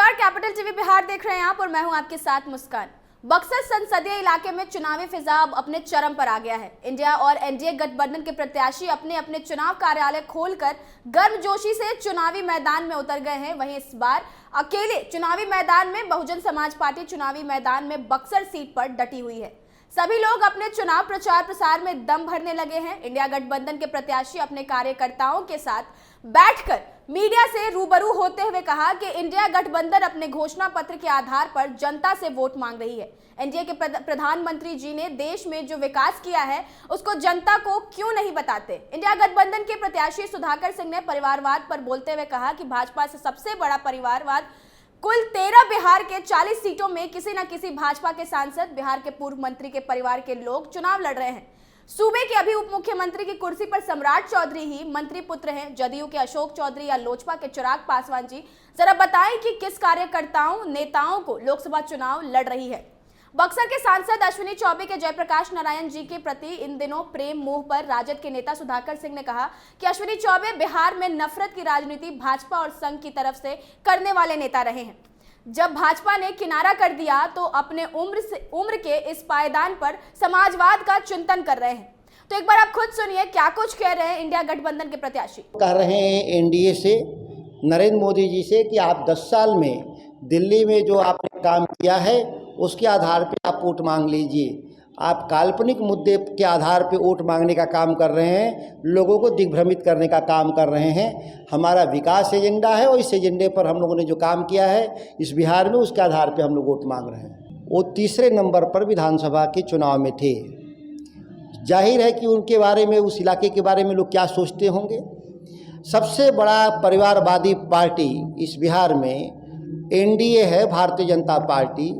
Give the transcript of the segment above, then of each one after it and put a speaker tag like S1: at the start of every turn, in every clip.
S1: नमस्कार, capital TV Bihar देख रहे हैं आप और मैं हूं आपके साथ मुस्कान। बक्सर संसदीय इलाके में चुनावी फिजा अब अपने चरम पर आ गया है। इंडिया और एनडीए गठबंधन के प्रत्याशी अपने अपने चुनाव कार्यालय खोलकर गर्मजोशी से चुनावी मैदान में उतर गए हैं। वहीं इस बार अकेले चुनावी मैदान में बहुजन समाज पार्टी चुनावी मैदान में बक्सर सीट पर डटी हुई है। सभी लोग अपने चुनाव प्रचार प्रसार में दम भरने लगे हैं। इंडिया गठबंधन के प्रत्याशी अपने कार्यकर्ताओं के साथ बैठकर मीडिया से रूबरू होते हुए कहा कि इंडिया गठबंधन अपने घोषणा पत्र के आधार पर जनता से वोट मांग रही है। एनडीए के प्रधानमंत्री जी ने देश में जो विकास किया है उसको जनता को क्यों नहीं बताते। इंडिया गठबंधन के प्रत्याशी सुधाकर सिंह ने परिवारवाद पर बोलते हुए कहा कि भाजपा से सबसे बड़ा परिवारवाद कुल 13 बिहार के 40 सीटों में किसी न किसी भाजपा के सांसद, बिहार के पूर्व मंत्री के परिवार के लोग चुनाव लड़ रहे हैं। सूबे के अभी उप मुख्यमंत्री की कुर्सी पर सम्राट चौधरी ही मंत्री पुत्र हैं। जदयू के अशोक चौधरी या लोजपा के चिराग पासवान जी जरा बताएं कि किस कार्यकर्ताओं नेताओं को लोकसभा चुनाव लड़ रही है। बक्सर के सांसद अश्विनी चौबे के जयप्रकाश नारायण जी के प्रति इन दिनों प्रेम मोह पर राजद के नेता सुधाकर सिंह ने कहा कि अश्विनी चौबे बिहार में नफरत की राजनीति भाजपा और संघ की तरफ से करने वाले नेता रहे हैं। जब भाजपा ने किनारा कर दिया तो अपने उम्र के इस पायदान पर समाजवाद का चिंतन कर रहे हैं। तो एक बार आप खुद सुनिए क्या कुछ कह रहे हैं इंडिया गठबंधन के प्रत्याशी।
S2: कह रहे हैं एनडीए से, नरेंद्र मोदी जी से कि आप 10 साल में दिल्ली में जो आपने काम किया है उसके आधार पे आप वोट मांग लीजिए। आप काल्पनिक मुद्दे के आधार पे वोट मांगने का काम कर रहे हैं, लोगों को दिग्भ्रमित करने का काम कर रहे हैं। हमारा विकास एजेंडा है और इस एजेंडे पर हम लोगों ने जो काम किया है इस बिहार में उसके आधार पे हम लोग वोट मांग रहे हैं। वो तीसरे नंबर पर विधानसभा के चुनाव में थे। जाहिर है कि उनके बारे में, उस इलाके के बारे में लोग क्या सोचते होंगे। सबसे बड़ा परिवारवादी पार्टी इस बिहार में एनडीए है, भारतीय जनता पार्टी,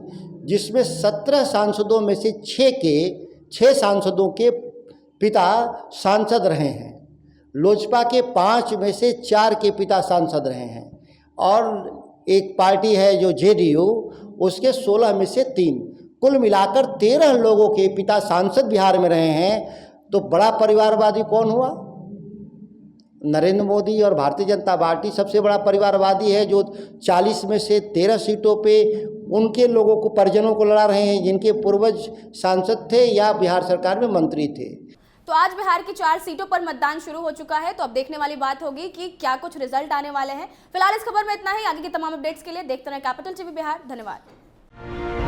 S2: जिसमें 17 सांसदों में से 6 सांसदों के पिता सांसद रहे हैं। लोजपा के 5 में से 4 के पिता सांसद रहे हैं और एक पार्टी है जो जेडीयू, उसके 16 में से 3, कुल मिलाकर 13 लोगों के पिता सांसद बिहार में रहे हैं। तो बड़ा परिवारवादी कौन हुआ? नरेंद्र मोदी और भारतीय जनता पार्टी सबसे बड़ा परिवारवादी है, जो 40 में से 13 सीटों पे उनके लोगों को, परिजनों को लड़ा रहे हैं जिनके पूर्वज सांसद थे या बिहार सरकार में मंत्री थे।
S1: तो आज बिहार की 4 सीटों पर मतदान शुरू हो चुका है। तो अब देखने वाली बात होगी कि क्या कुछ रिजल्ट आने वाले हैं। फिलहाल इस खबर में इतना ही। आगे की तमाम अपडेट्स के लिए देखते रहें कैपिटल टीवी बिहार। धन्यवाद।